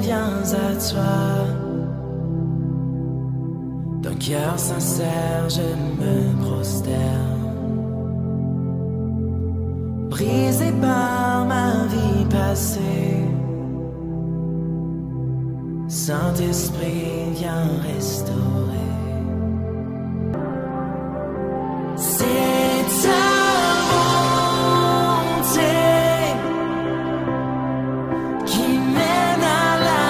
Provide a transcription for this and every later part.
viens à toi. D'un cœur sincère, je me prosterne. Brisé par ma vie passée, Saint-Esprit, viens restaurer. C'est ta bonté qui mène à la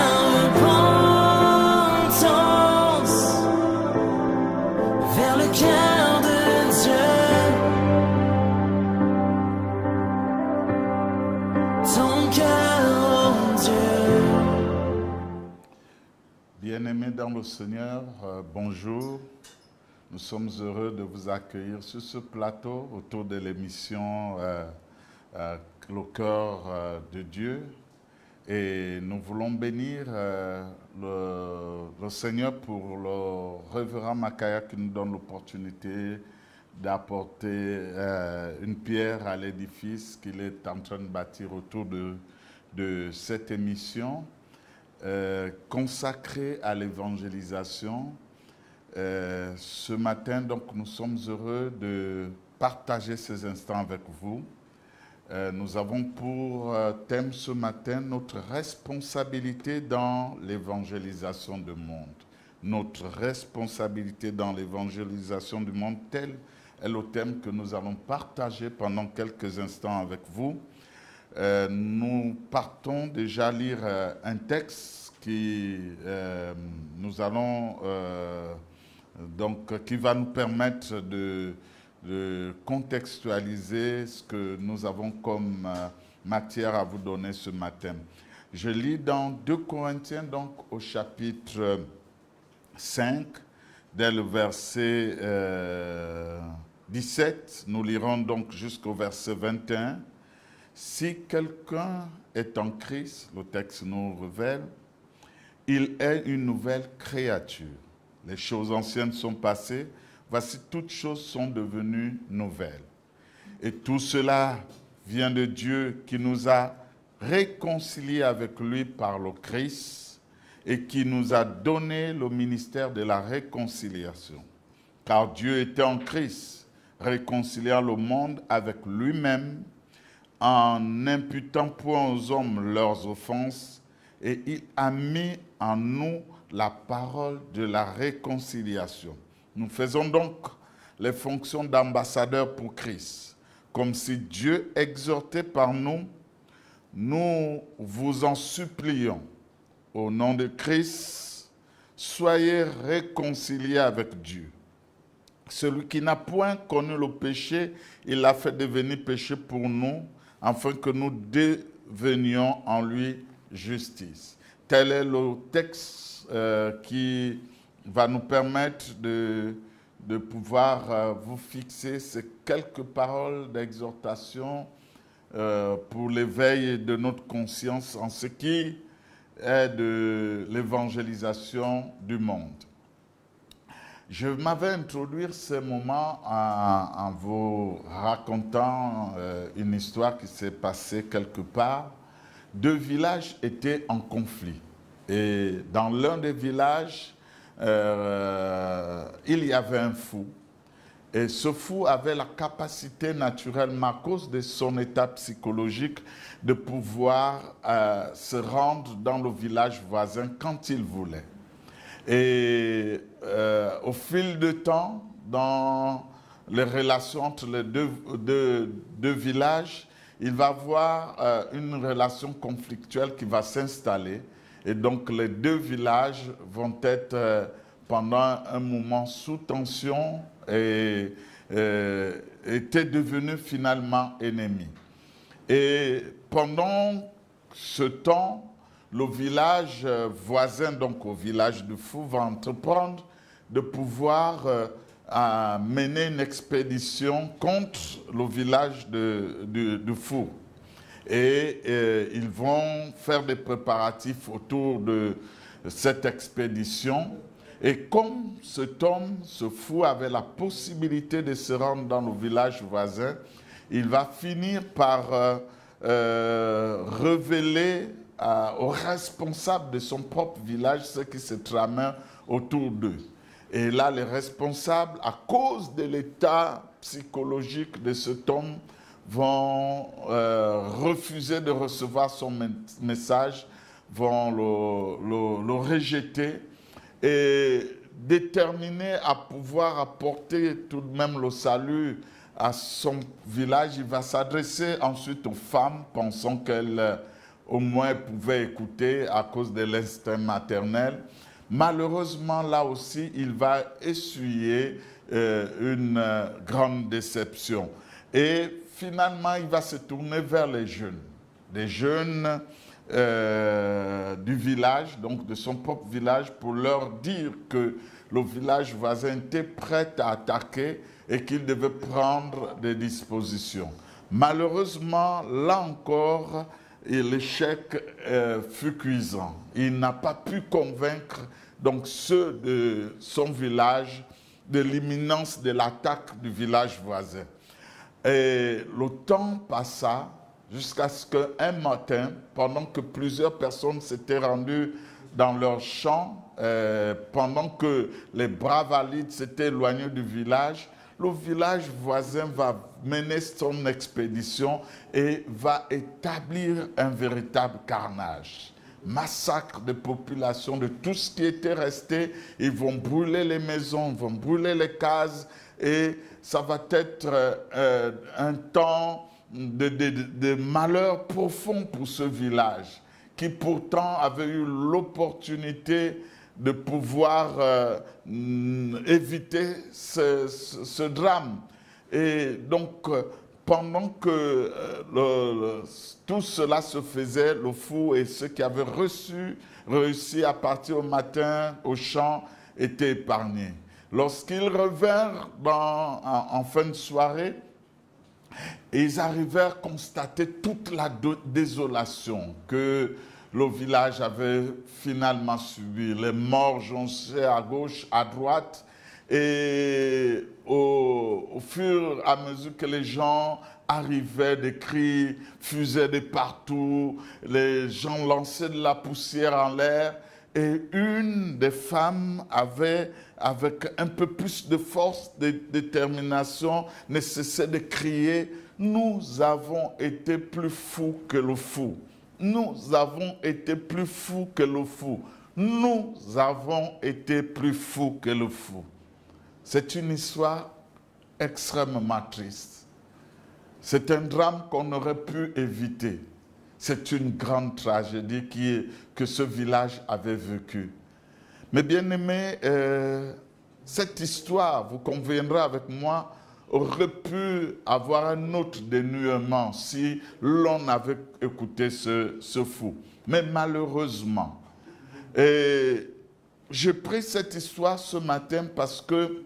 repentance, vers le cœur de Dieu, ton cœur, oh Dieu. Bien-aimés dans le Seigneur, bonjour. Nous sommes heureux de vous accueillir sur ce plateau autour de l'émission Le cœur de Dieu. Et nous voulons bénir le Seigneur pour le révérend Makaya qui nous donne l'opportunité d'apporter une pierre à l'édifice qu'il est en train de bâtir autour de cette émission consacrée à l'évangélisation. Ce matin, donc, nous sommes heureux de partager ces instants avec vous. Nous avons pour thème ce matin notre responsabilité dans l'évangélisation du monde. Notre responsabilité dans l'évangélisation du monde, tel est le thème que nous allons partager pendant quelques instants avec vous. Nous partons déjà lire un texte qui nous allons qui va nous permettre de contextualiser ce que nous avons comme matière à vous donner ce matin. Je lis dans 2 Corinthiens, donc au chapitre 5, dès le verset 17, nous lirons donc jusqu'au verset 21. Si quelqu'un est en Christ, le texte nous révèle, il est une nouvelle créature. Les choses anciennes sont passées, voici toutes choses sont devenues nouvelles. Et tout cela vient de Dieu qui nous a réconciliés avec lui par le Christ et qui nous a donné le ministère de la réconciliation. Car Dieu était en Christ, réconciliant le monde avec lui-même, en n'imputant point aux hommes leurs offenses, et il a mis en nous la parole de la réconciliation. Nous faisons donc les fonctions d'ambassadeurs pour Christ. Comme si Dieu exhortait par nous, nous vous en supplions. Au nom de Christ, soyez réconciliés avec Dieu. Celui qui n'a point connu le péché, il l'a fait devenir péché pour nous, afin que nous devenions en lui justice. Tel est le texte qui va nous permettre de pouvoir vous fixer ces quelques paroles d'exhortation pour l'éveil de notre conscience en ce qui est de l'évangélisation du monde. Je m'avais introduit ce moment en vous racontant une histoire qui s'est passée quelque part. 2 villages étaient en conflit. Et dans l'un des villages, il y avait un fou. Et ce fou avait la capacité naturellement, à cause de son état psychologique, de pouvoir se rendre dans le village voisin quand il voulait. Et au fil du temps, dans les relations entre les deux villages, il va y avoir une relation conflictuelle qui va s'installer. Et donc les 2 villages vont être pendant un moment sous tension et étaient devenus finalement ennemis. Et pendant ce temps, le village voisin, donc au village du fou, va entreprendre de pouvoir mener une expédition contre le village du fou. Et ils vont faire des préparatifs autour de cette expédition. Et comme cet homme, ce fou, avait la possibilité de se rendre dans le village voisin, il va finir par révéler aux responsables de son propre village ce qui se tramait autour d'eux. Et là, les responsables, à cause de l'état psychologique de cet homme, vont refuser de recevoir son message, vont le rejeter et déterminé à pouvoir apporter tout de même le salut à son village, il va s'adresser ensuite aux femmes, pensant qu'elles au moins pouvaient écouter à cause de l'instinct maternel. Malheureusement, là aussi, il va essuyer une grande déception. Et finalement, il va se tourner vers les jeunes du village, donc de son propre village, pour leur dire que le village voisin était prêt à attaquer et qu'il devait prendre des dispositions. Malheureusement, là encore, l'échec fut cuisant. Il n'a pas pu convaincre donc ceux de son village de l'imminence de l'attaque du village voisin. Et le temps passa jusqu'à ce qu'un matin, pendant que plusieurs personnes s'étaient rendues dans leur champ, pendant que les bras valides s'étaient éloignés du village, le village voisin va mener son expédition et va établir un véritable carnage. Massacre de population, de tout ce qui était resté. Ils vont brûler les maisons, ils vont brûler les cases et ça va être un temps de malheur profond pour ce village qui pourtant avait eu l'opportunité de pouvoir éviter ce drame. Et donc, pendant que tout cela se faisait, le fou et ceux qui avaient réussi à partir au matin au champ étaient épargnés. Lorsqu'ils revinrent en fin de soirée, ils arrivèrent à constater toute la désolation que le village avait finalement subi. Les morts jonchaient à gauche, à droite. Et au fur et à mesure que les gens arrivaient, des cris fusaient de partout. Les gens lançaient de la poussière en l'air. Et une des femmes avait, avec un peu plus de force, de détermination, ne cessait de crier « Nous avons été plus fous que le fou. Nous avons été plus fous que le fou. Nous avons été plus fous que le fou. » C'est une histoire extrêmement triste. C'est un drame qu'on aurait pu éviter. C'est une grande tragédie que ce village avait vécue. Mais bien aimés, cette histoire, vous conviendrez avec moi, aurait pu avoir un autre dénouement si l'on avait écouté ce fou. Mais malheureusement, j'ai pris cette histoire ce matin parce que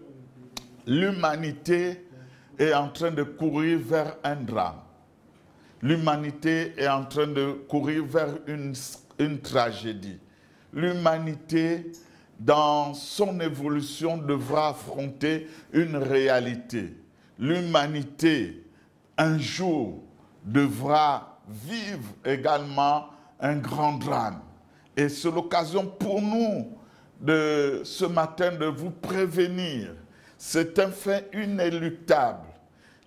l'humanité est en train de courir vers un drame. L'humanité est en train de courir vers une tragédie. L'humanité, dans son évolution, devra affronter une réalité. L'humanité, un jour, devra vivre également un grand drame. Et c'est l'occasion pour nous, ce matin, de vous prévenir. C'est un fait inéluctable.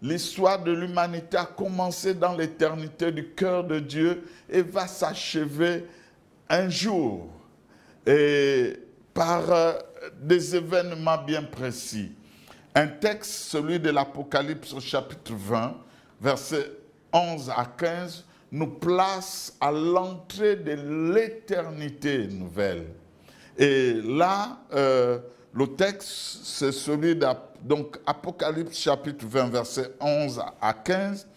L'histoire de l'humanité a commencé dans l'éternité du cœur de Dieu et va s'achever un jour et par des événements bien précis. Un texte, celui de l'Apocalypse au chapitre 20, versets 11 à 15, nous place à l'entrée de l'éternité nouvelle. Et là, le texte, c'est celui donc Apocalypse chapitre 20, versets 11 à 15,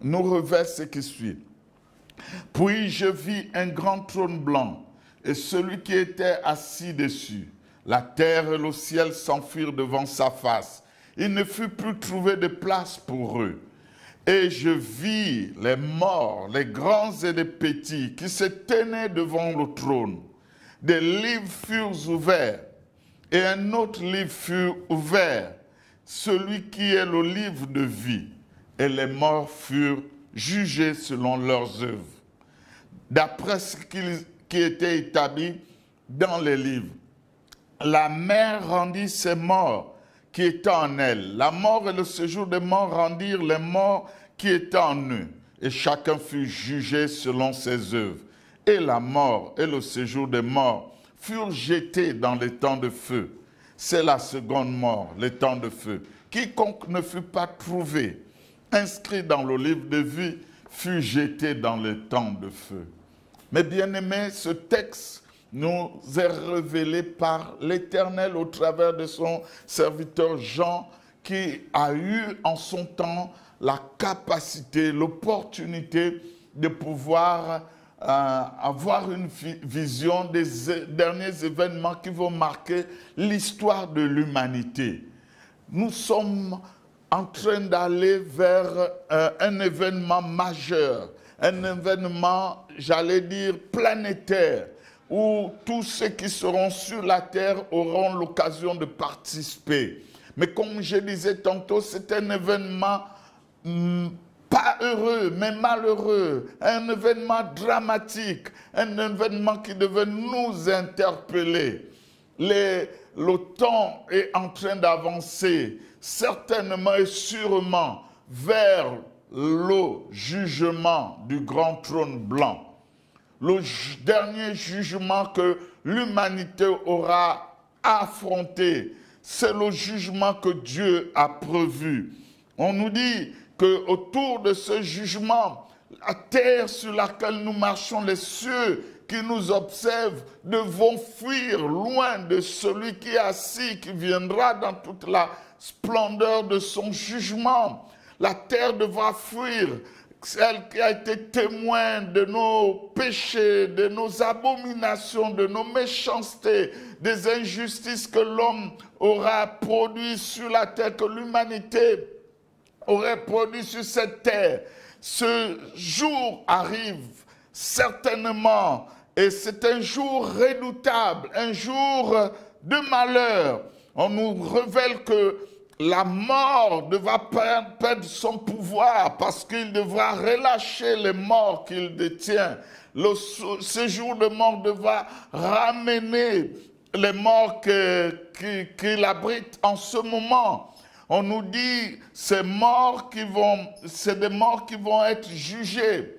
nous révèle ce qui suit. « Puis je vis un grand trône blanc et celui qui était assis dessus. La terre et le ciel s'enfuirent devant sa face. Il ne fut plus trouvé de place pour eux. Et je vis les morts, les grands et les petits, qui se tenaient devant le trône. Des livres furent ouverts, et un autre livre fut ouvert, celui qui est le livre de vie. Et les morts furent jugés selon leurs œuvres. d'après ce qui était établi dans les livres. La mer rendit ses morts qui étaient en elle. La mort et le séjour des morts rendirent les morts qui étaient en eux. Et chacun fut jugé selon ses œuvres. Et la mort et le séjour des morts furent jetés dans les temps de feu. C'est la seconde mort, les temps de feu. Quiconque ne fut pas trouvé, inscrit dans le livre de vie, fut jeté dans les temps de feu. Mais bien aimés, ce texte nous est révélé par l'Éternel au travers de son serviteur Jean, qui a eu en son temps la capacité, l'opportunité de pouvoir avoir une vision des derniers événements qui vont marquer l'histoire de l'humanité. Nous sommes en train d'aller vers un événement majeur, un événement, j'allais dire, planétaire, où tous ceux qui seront sur la terre auront l'occasion de participer. Mais comme je disais tantôt, c'est un événement pas heureux, mais malheureux, un événement dramatique, un événement qui devait nous interpeller. Le temps est en train d'avancer, certainement et sûrement, vers le jugement du grand trône blanc. Le dernier jugement que l'humanité aura affronté, c'est le jugement que Dieu a prévu. On nous dit qu'autour de ce jugement, la terre sur laquelle nous marchons, les cieux qui nous observent, devront fuir loin de celui qui est assis, qui viendra dans toute la splendeur de son jugement. La terre devra fuir, celle qui a été témoin de nos péchés, de nos abominations, de nos méchancetés, des injustices que l'homme aura produit sur la terre, que l'humanité aurait produit sur cette terre. Ce jour arrive certainement, et c'est un jour redoutable, un jour de malheur. On nous révèle que la mort devra perdre son pouvoir parce qu'il devra relâcher les morts qu'il détient. Le séjour de mort devra ramener les morts qu'il abrite en ce moment. On nous dit c'est des morts qui vont être jugés.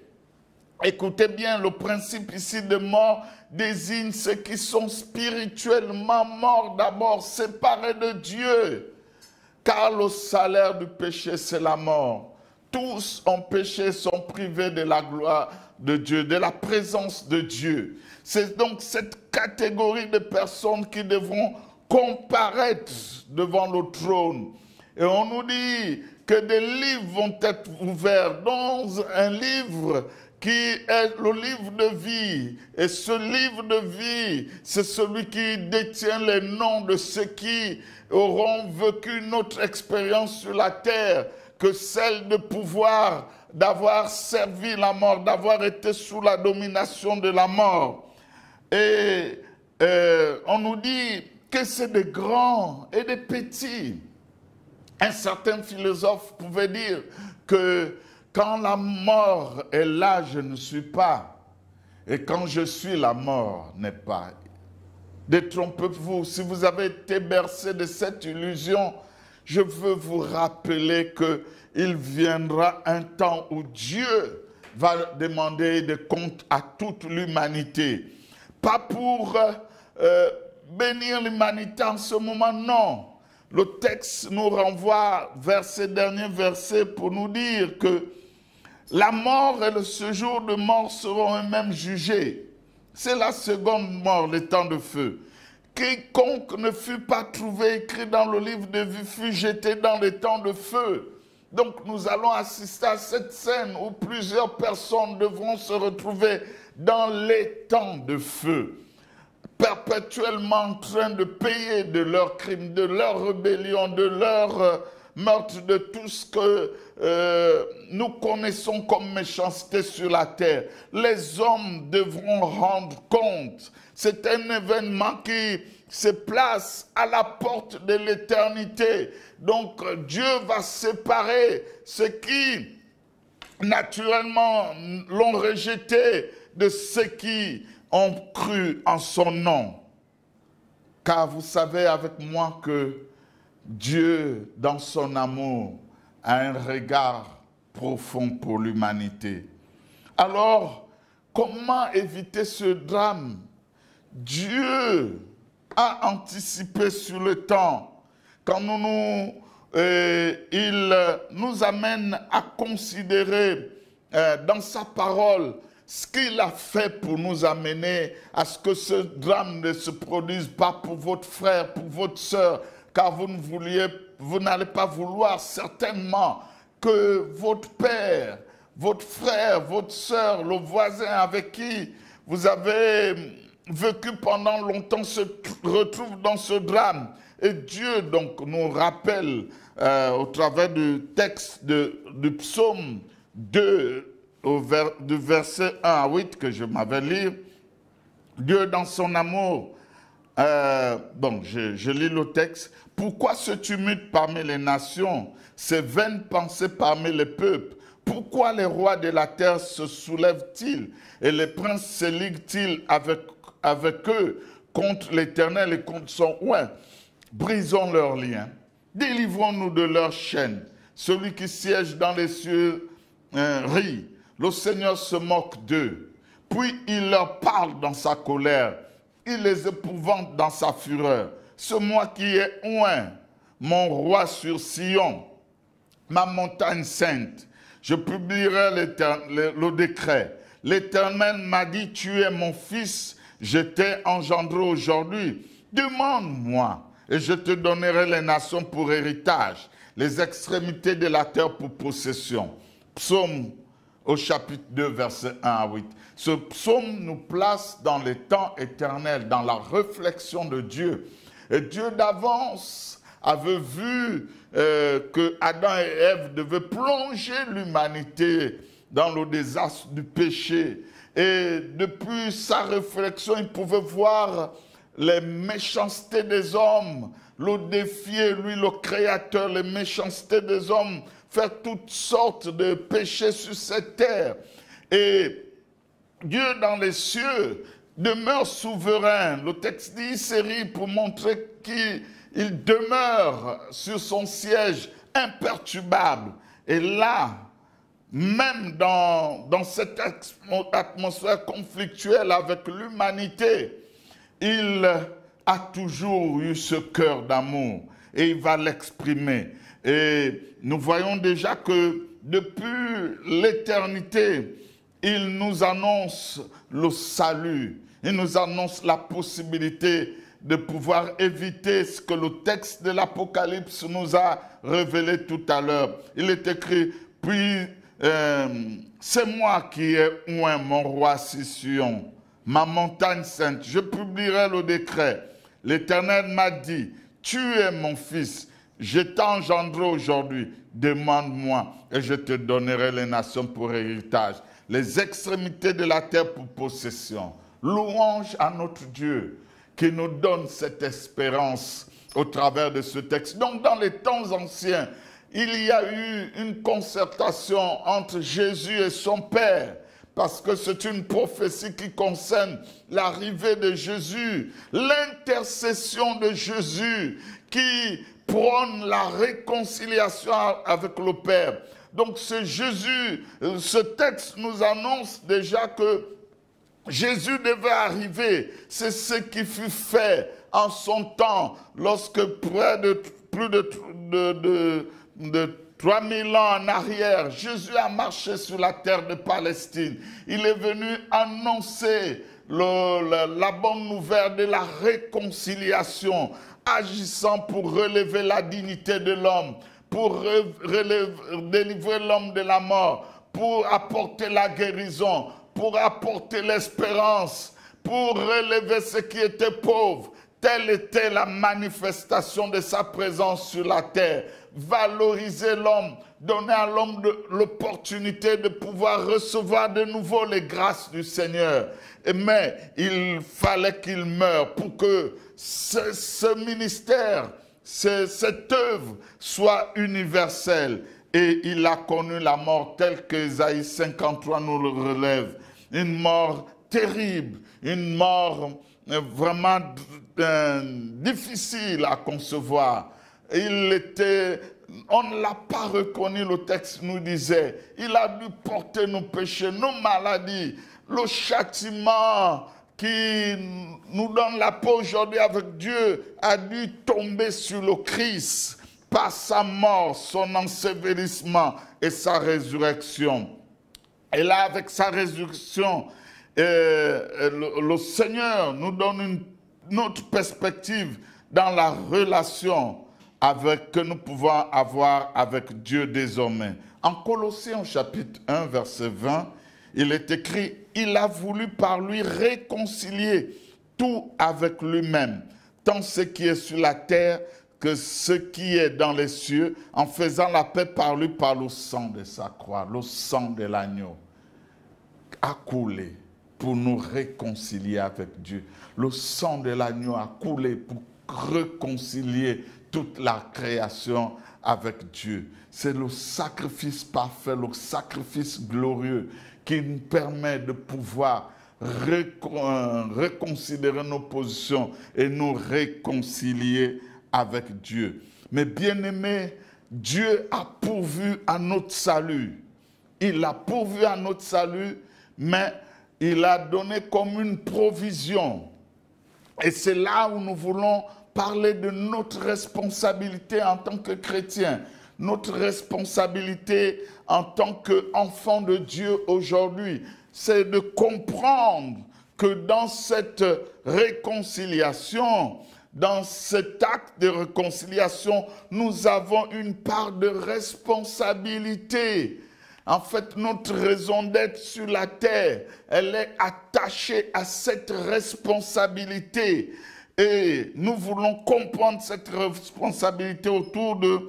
Écoutez bien, le principe ici de mort désigne ceux qui sont spirituellement morts d'abord, séparés de Dieu. Car le salaire du péché, c'est la mort. Tous ont péché, sont privés de la gloire de Dieu, de la présence de Dieu. C'est donc cette catégorie de personnes qui devront comparaître devant le trône. Et on nous dit que des livres vont être ouverts, dans un livre qui est le livre de vie. Et ce livre de vie, c'est celui qui détient les noms de ceux qui auront vécu une autre expérience sur la terre que celle de pouvoir, d'avoir servi la mort, d'avoir été sous la domination de la mort. Et on nous dit que c'est des grands et des petits. Un certain philosophe pouvait dire que quand la mort est là, je ne suis pas. Et quand je suis, la mort n'est pas. Détrompez-vous, si vous avez été bercé de cette illusion, je veux vous rappeler qu'il viendra un temps où Dieu va demander des comptes à toute l'humanité. Pas pour bénir l'humanité en ce moment, non. Le texte nous renvoie vers ces derniers versets pour nous dire que la mort et le séjour de mort seront eux-mêmes jugés. C'est la seconde mort, les temps de feu. Quiconque ne fut pas trouvé écrit dans le livre de vie fut jeté dans les temps de feu. Donc nous allons assister à cette scène où plusieurs personnes devront se retrouver dans les temps de feu, perpétuellement en train de payer de leurs crimes, de leur rébellion, de leur meurtre, de tout ce que nous connaissons comme méchanceté sur la terre. Les hommes devront rendre compte. C'est un événement qui se place à la porte de l'éternité. Donc Dieu va séparer ceux qui naturellement l'ont rejeté de ceux qui ont cru en son nom. Car vous savez avec moi que Dieu, dans son amour, a un regard profond pour l'humanité. Alors, comment éviter ce drame? Dieu a anticipé sur le temps. Quand il nous amène à considérer dans sa parole ce qu'il a fait pour nous amener à ce que ce drame ne se produise pas pour votre frère, pour votre sœur, car vous n'allez pas vouloir certainement que votre père, votre frère, votre sœur, le voisin avec qui vous avez vécu pendant longtemps se retrouve dans ce drame. Et Dieu donc nous rappelle au travers du texte du psaume 2, du verset 1 à 8 que je m'avais lu, Dieu dans son amour, je lis le texte. Pourquoi ce tumulte parmi les nations, ces vaines pensées parmi les peuples? Pourquoi les rois de la terre se soulèvent-ils et les princes se liguent-ils avec eux contre l'Éternel et contre son oint? Brisons leurs liens, délivrons-nous de leurs chaînes. Celui qui siège dans les cieux rit. Le Seigneur se moque d'eux. Puis il leur parle dans sa colère. Il les épouvante dans sa fureur. C'est moi qui ai oint mon roi sur Sion, ma montagne sainte. Je publierai le décret. L'Éternel m'a dit, tu es mon fils, je t'ai engendré aujourd'hui. Demande-moi, et je te donnerai les nations pour héritage, les extrémités de la terre pour possession. Psaume au chapitre 2, verset 1 à 8. Ce psaume nous place dans les temps éternels, dans la réflexion de Dieu. Et Dieu d'avance avait vu que Adam et Ève devaient plonger l'humanité dans le désastre du péché. Et depuis sa réflexion, il pouvait voir les méchancetés des hommes, le défier, lui le Créateur, les méchancetés des hommes, faire toutes sortes de péchés sur cette terre. Et Dieu dans les cieux demeure souverain. Le texte dit, il s'érit pour montrer qu'il demeure sur son siège imperturbable. Et là, même dans cette atmosphère conflictuelle avec l'humanité, il a toujours eu ce cœur d'amour et il va l'exprimer. Et nous voyons déjà que depuis l'éternité, il nous annonce le salut. Il nous annonce la possibilité de pouvoir éviter ce que le texte de l'Apocalypse nous a révélé tout à l'heure. Il est écrit, puis c'est moi qui ai oint mon roi Sion, ma montagne sainte. Je publierai le décret. L'Éternel m'a dit, tu es mon fils, je t'ai engendré aujourd'hui. Demande-moi et je te donnerai les nations pour héritage, les extrémités de la terre pour possession. Louange à notre Dieu qui nous donne cette espérance au travers de ce texte. Donc dans les temps anciens, il y a eu une concertation entre Jésus et son Père, parce que c'est une prophétie qui concerne l'arrivée de Jésus, l'intercession de Jésus qui prône la réconciliation avec le Père. Donc ce texte nous annonce déjà que Jésus devait arriver. C'est ce qui fut fait en son temps, lorsque plus de 3000 ans en arrière, Jésus a marché sur la terre de Palestine. Il est venu annoncer la bonne nouvelle de la réconciliation, agissant pour relever la dignité de l'homme, pour délivrer l'homme de la mort, pour apporter la guérison, pour apporter l'espérance, pour relever ceux qui étaient pauvres. Telle était la manifestation de sa présence sur la terre. Valoriser l'homme, donner à l'homme l'opportunité de pouvoir recevoir de nouveau les grâces du Seigneur. Mais il fallait qu'il meure pour que ce ministère, cette œuvre soit universelle. Et il a connu la mort telle que Ésaïe 53 nous le relève. Une mort terrible, une mort vraiment difficile à concevoir. On ne l'a pas reconnu, le texte nous disait. Il a dû porter nos péchés, nos maladies. Le châtiment qui nous donne la paix aujourd'hui avec Dieu a dû tomber sur le Christ par sa mort, son ensevelissement et sa résurrection. Et là, avec sa résurrection, le Seigneur nous donne une autre perspective dans la relation que nous pouvons avoir avec Dieu désormais. En Colossiens chapitre 1, verset 20, il est écrit, « Il a voulu par lui réconcilier tout avec lui-même, tant ce qui est sur la terre que ce qui est dans les cieux, en faisant la paix par lui par le sang de sa croix, le sang de l'agneau, a coulé pour nous réconcilier avec Dieu. Le sang de l'agneau a coulé pour réconcilier toute la création avec Dieu. C'est le sacrifice parfait, le sacrifice glorieux qui nous permet de pouvoir reconsidérer nos positions et nous réconcilier avec Dieu. Mais bien aimé, Dieu a pourvu à notre salut. Il a pourvu à notre salut, mais il a donné comme une provision. Et c'est là où nous voulons parler de notre responsabilité en tant que chrétien, notre responsabilité en tant qu'enfant de Dieu aujourd'hui. C'est de comprendre que dans cette réconciliation, dans cet acte de réconciliation, nous avons une part de responsabilité. En fait, notre raison d'être sur la terre, elle est attachée à cette responsabilité. Et nous voulons comprendre cette responsabilité autour de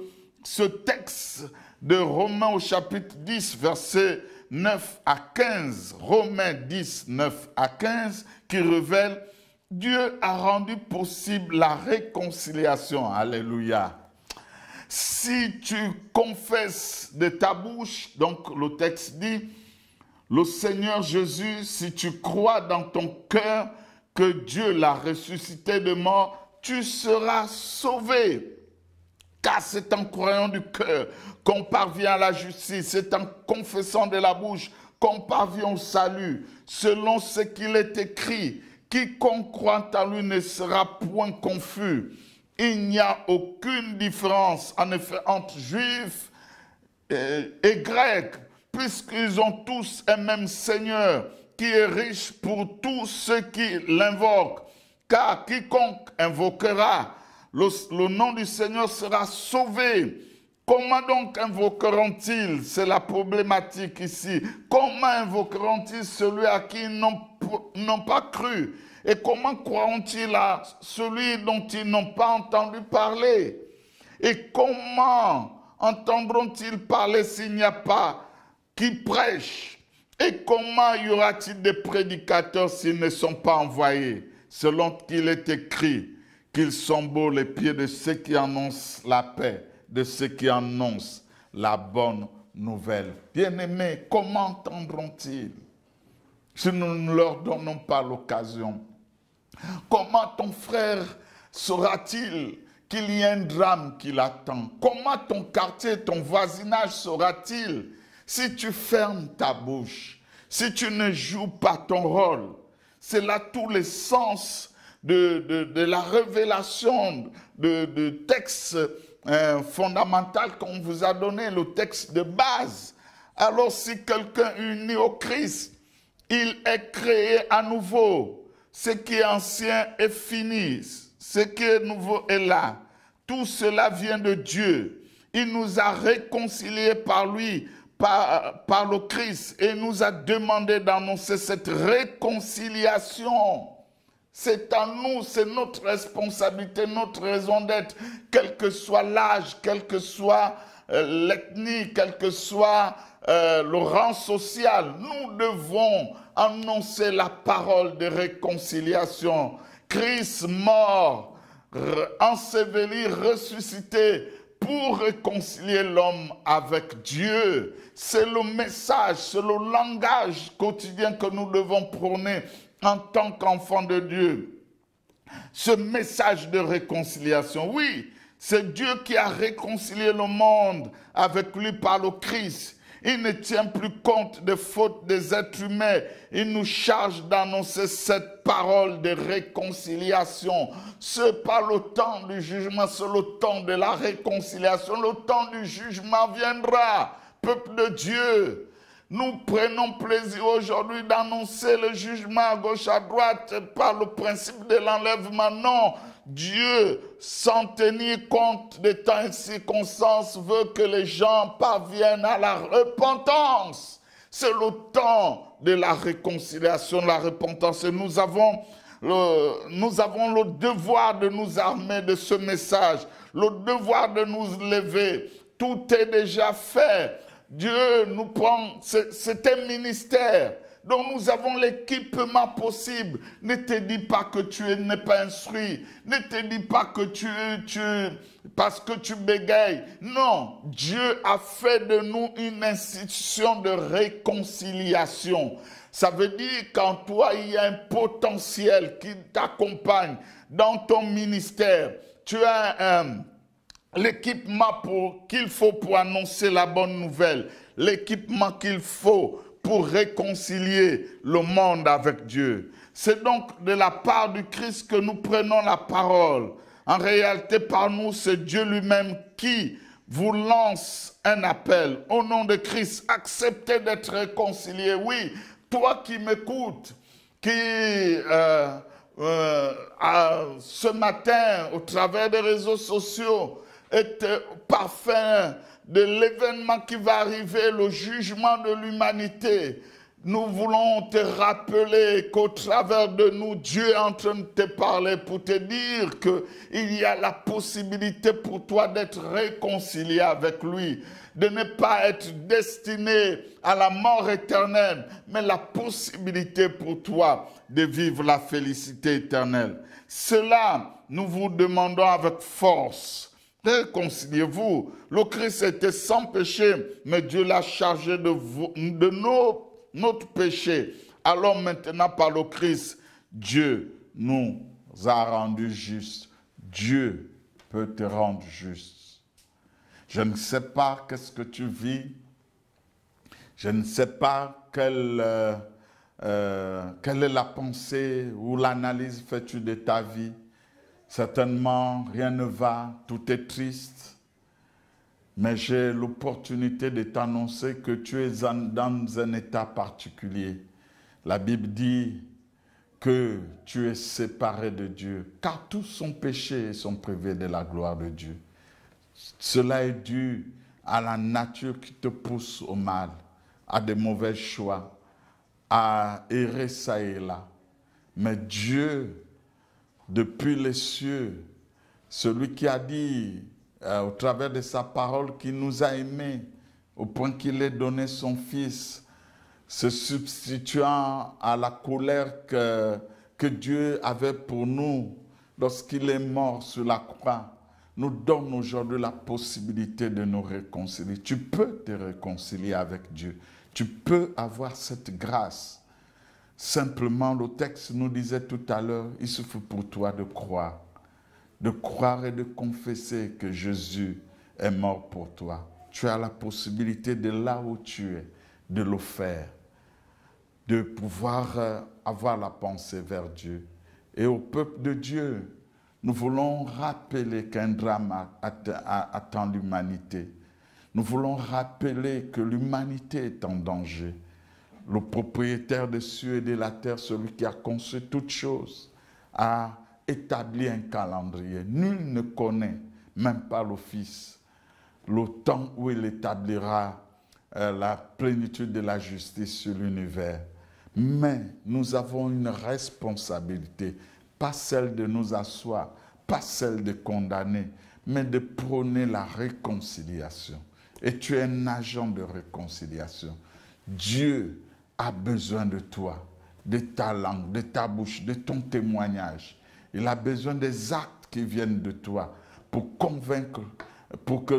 ce texte de Romains au chapitre 10, versets 9 à 15. Romains 10, 9 à 15, qui révèle « Dieu a rendu possible la réconciliation. » Alléluia. Si tu confesses de ta bouche, donc le texte dit, le Seigneur Jésus, si tu crois dans ton cœur que Dieu l'a ressuscité de mort, tu seras sauvé. Car c'est en croyant du cœur qu'on parvient à la justice, c'est en confessant de la bouche qu'on parvient au salut. Selon ce qu'il est écrit, quiconque croit en lui ne sera point confus. Il n'y a aucune différence, en effet, entre juifs et grecs, puisqu'ils ont tous un même Seigneur, qui est riche pour tous ceux qui l'invoquent. Car quiconque invoquera le nom du Seigneur sera sauvé. Comment donc invoqueront-ils? C'est la problématique ici. Comment invoqueront-ils celui à qui ils n'ont pas cru? Et comment croiront-ils à celui dont ils n'ont pas entendu parler? Et comment entendront-ils parler s'il n'y a pas qui prêche? Et comment y aura-t-il des prédicateurs s'ils ne sont pas envoyés? Selon qu'il est écrit qu'ils sont beaux les pieds de ceux qui annoncent la paix, de ceux qui annoncent la bonne nouvelle. Bien-aimés, comment entendront-ils si nous ne leur donnons pas l'occasion? Comment ton frère saura-t-il qu'il y a un drame qui l'attend? Comment ton quartier, ton voisinage saura-t-il si tu fermes ta bouche, si tu ne joues pas ton rôle? C'est là tous les sens de la révélation de texte fondamental qu'on vous a donné, le texte de base. Alors si quelqu'un est uni au Christ, il est créé à nouveau. Ce qui est ancien est fini. Ce qui est nouveau est là. Tout cela vient de Dieu. Il nous a réconciliés par lui, par le Christ, et nous a demandé d'annoncer cette réconciliation. C'est à nous, c'est notre responsabilité, notre raison d'être, quel que soit l'âge, quelle que soit l'ethnie, quel que soit le rang social. Nous devons annoncer la parole de réconciliation. Christ mort, enseveli, ressuscité, pour réconcilier l'homme avec Dieu. C'est le message, c'est le langage quotidien que nous devons prôner en tant qu'enfants de Dieu. Ce message de réconciliation, oui, c'est Dieu qui a réconcilié le monde avec lui par le Christ. Il ne tient plus compte des fautes des êtres humains. Il nous charge d'annoncer cette parole de réconciliation. Ce n'est pas le temps du jugement, c'est le temps de la réconciliation. Le temps du jugement viendra, peuple de Dieu. Nous prenons plaisir aujourd'hui d'annoncer le jugement à gauche, à droite par le principe de l'enlèvement. Non, Dieu, sans tenir compte des temps et circonstances, veut que les gens parviennent à la repentance. C'est le temps de la réconciliation, de la repentance. Et nous avons le devoir de nous armer de ce message, le devoir de nous lever. Tout est déjà fait. Dieu nous prend, c'est un ministère. Donc nous avons l'équipement possible. Ne te dis pas que tu n'es pas instruit. Ne te dis pas que parce que tu bégayes. Non, Dieu a fait de nous une institution de réconciliation. Ça veut dire qu'en toi, il y a un potentiel qui t'accompagne dans ton ministère. Tu as l'équipement qu'il faut pour annoncer la bonne nouvelle. L'équipement qu'il faut pour réconcilier le monde avec Dieu. C'est donc de la part du Christ que nous prenons la parole. En réalité, par nous, c'est Dieu lui-même qui vous lance un appel. Au nom de Christ, acceptez d'être réconcilié. Oui, toi qui m'écoutes, qui ce matin, au travers des réseaux sociaux, est parfait de l'événement qui va arriver, le jugement de l'humanité. Nous voulons te rappeler qu'au travers de nous, Dieu est en train de te parler pour te dire qu'il y a la possibilité pour toi d'être réconcilié avec lui, de ne pas être destiné à la mort éternelle, mais la possibilité pour toi de vivre la félicité éternelle. Cela, nous vous demandons avec force. Réconciliez-vous. Le Christ était sans péché, mais Dieu l'a chargé de notre péché. Alors maintenant, par le Christ, Dieu nous a rendus justes. Dieu peut te rendre juste. Je ne sais pas qu'est-ce que tu vis. Je ne sais pas quelle est la pensée ou l'analyse fais-tu de ta vie. Certainement, rien ne va, tout est triste. Mais j'ai l'opportunité de t'annoncer que tu es dans un état particulier. La Bible dit que tu es séparé de Dieu, car tous sont péchés et sont privés de la gloire de Dieu. Cela est dû à la nature qui te pousse au mal, à des mauvais choix, à errer ça et là. Mais Dieu, depuis les cieux, celui qui a dit au travers de sa parole qu'il nous a aimés au point qu'il ait donné son Fils, se substituant à la colère que Dieu avait pour nous lorsqu'il est mort sur la croix, nous donne aujourd'hui la possibilité de nous réconcilier. Tu peux te réconcilier avec Dieu. Tu peux avoir cette grâce. Simplement, le texte nous disait tout à l'heure, il suffit pour toi de croire et de confesser que Jésus est mort pour toi. Tu as la possibilité de là où tu es, de le faire, de pouvoir avoir la pensée vers Dieu. Et au peuple de Dieu, nous voulons rappeler qu'un drame attend l'humanité. Nous voulons rappeler que l'humanité est en danger. Le propriétaire des cieux et de la terre, celui qui a conçu toutes choses, a établi un calendrier. Nul ne connaît, même pas le Fils, le temps où il établira la plénitude de la justice sur l'univers. Mais nous avons une responsabilité, pas celle de nous asseoir, pas celle de condamner, mais de prôner la réconciliation. Et tu es un agent de réconciliation. Dieu a besoin de toi, de ta langue, de ta bouche, de ton témoignage. Il a besoin des actes qui viennent de toi pour convaincre pour que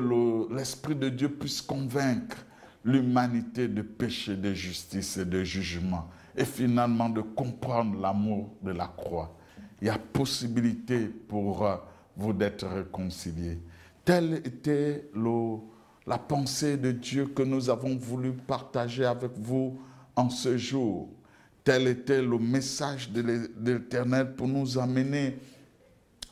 l'Esprit de Dieu puisse convaincre l'humanité de péché, de justice et de jugement, et finalement de comprendre l'amour de la croix. Il y a possibilité pour vous d'être réconciliés. Telle était la pensée de Dieu que nous avons voulu partager avec vous en ce jour. Tel était le message de l'Éternel pour nous amener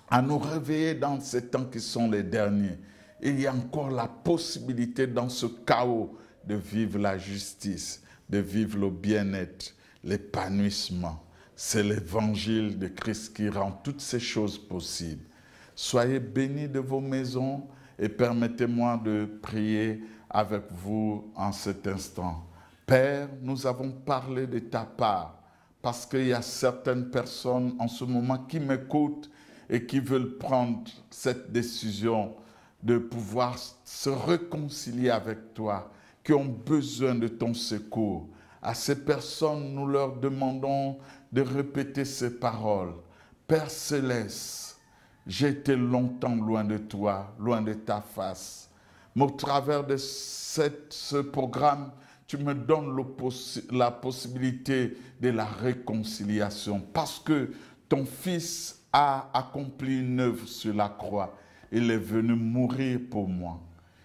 à nous réveiller dans ces temps qui sont les derniers. Et il y a encore la possibilité dans ce chaos de vivre la justice, de vivre le bien-être, l'épanouissement. C'est l'évangile de Christ qui rend toutes ces choses possibles. Soyez bénis de vos maisons et permettez-moi de prier avec vous en cet instant. Père, nous avons parlé de ta part parce qu'il y a certaines personnes en ce moment qui m'écoutent et qui veulent prendre cette décision de pouvoir se réconcilier avec toi, qui ont besoin de ton secours. À ces personnes, nous leur demandons de répéter ces paroles. Père Céleste, j'ai été longtemps loin de toi, loin de ta face. Mais au travers de ce programme, tu me donnes la possibilité de la réconciliation parce que ton Fils a accompli une œuvre sur la croix. Il est venu mourir pour moi.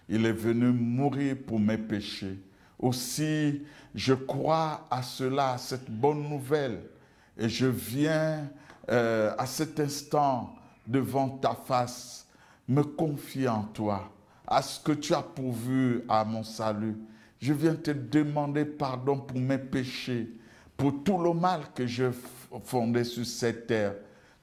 Il est venu mourir pour mes péchés. Aussi, je crois à cela, à cette bonne nouvelle. Et je viens à cet instant devant ta face, me confier en toi, à ce que tu as pourvu à mon salut. Je viens te demander pardon pour mes péchés, pour tout le mal que j'ai fondé sur cette terre.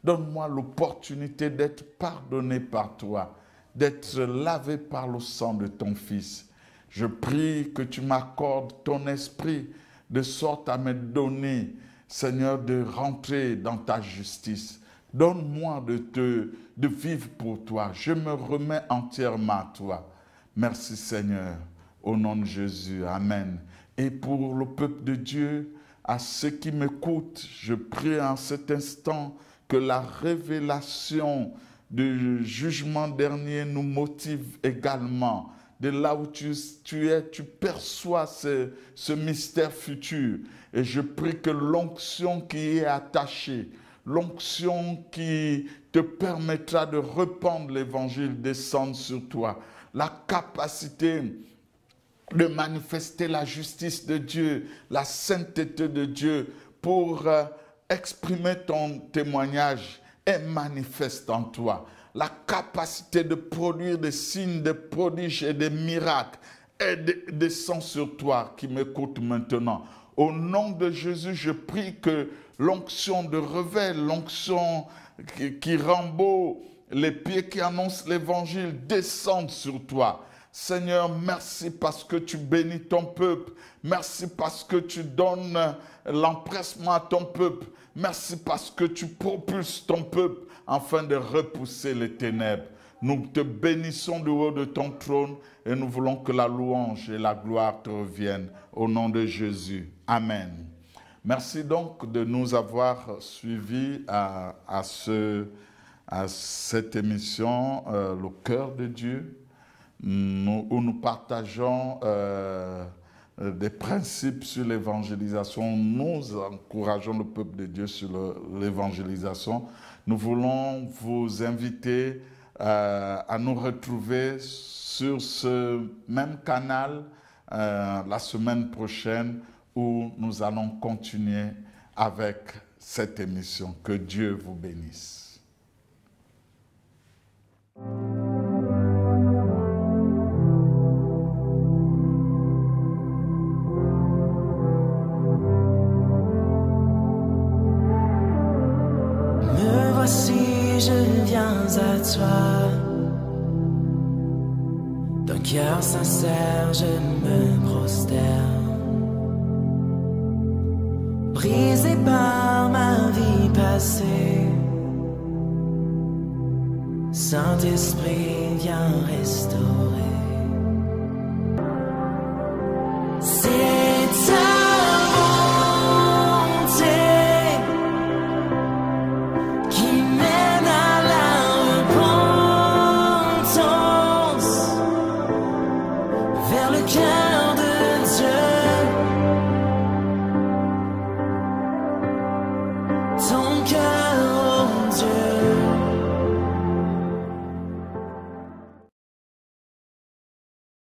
Donne-moi l'opportunité d'être pardonné par toi, d'être lavé par le sang de ton Fils. Je prie que tu m'accordes ton esprit de sorte à me donner, Seigneur, de rentrer dans ta justice. Donne-moi de vivre pour toi. Je me remets entièrement à toi. Merci Seigneur. Au nom de Jésus. Amen. Et pour le peuple de Dieu, à ceux qui m'écoutent, je prie en cet instant que la révélation du jugement dernier nous motive également. De là où tu es, tu perçois ce mystère futur. Et je prie que l'onction qui est attachée, l'onction qui te permettra de répandre l'évangile descende sur toi. La capacité de manifester la justice de Dieu, la sainteté de Dieu pour exprimer ton témoignage est manifeste en toi. La capacité de produire des signes, des prodiges et des miracles descend sur toi qui m'écoute maintenant. Au nom de Jésus, je prie que l'onction de révèle, l'onction qui rend beau les pieds qui annoncent l'évangile descende sur toi. Seigneur, merci parce que tu bénis ton peuple. Merci parce que tu donnes l'empressement à ton peuple. Merci parce que tu propulses ton peuple afin de repousser les ténèbres. Nous te bénissons du haut de ton trône et nous voulons que la louange et la gloire te reviennent au nom de Jésus. Amen. Merci donc de nous avoir suivis à cette émission, Le cœur de Dieu, où nous partageons des principes sur l'évangélisation. Nous encourageons le peuple de Dieu sur l'évangélisation. Nous voulons vous inviter à nous retrouver sur ce même canal la semaine prochaine où nous allons continuer avec cette émission. Que Dieu vous bénisse. Me voici, je viens à toi. D'un cœur sincère, je me prosterne. Brisé par ma vie passée, Saint-Esprit, viens restaurer. C'est ta bonté qui mène à la repentance. can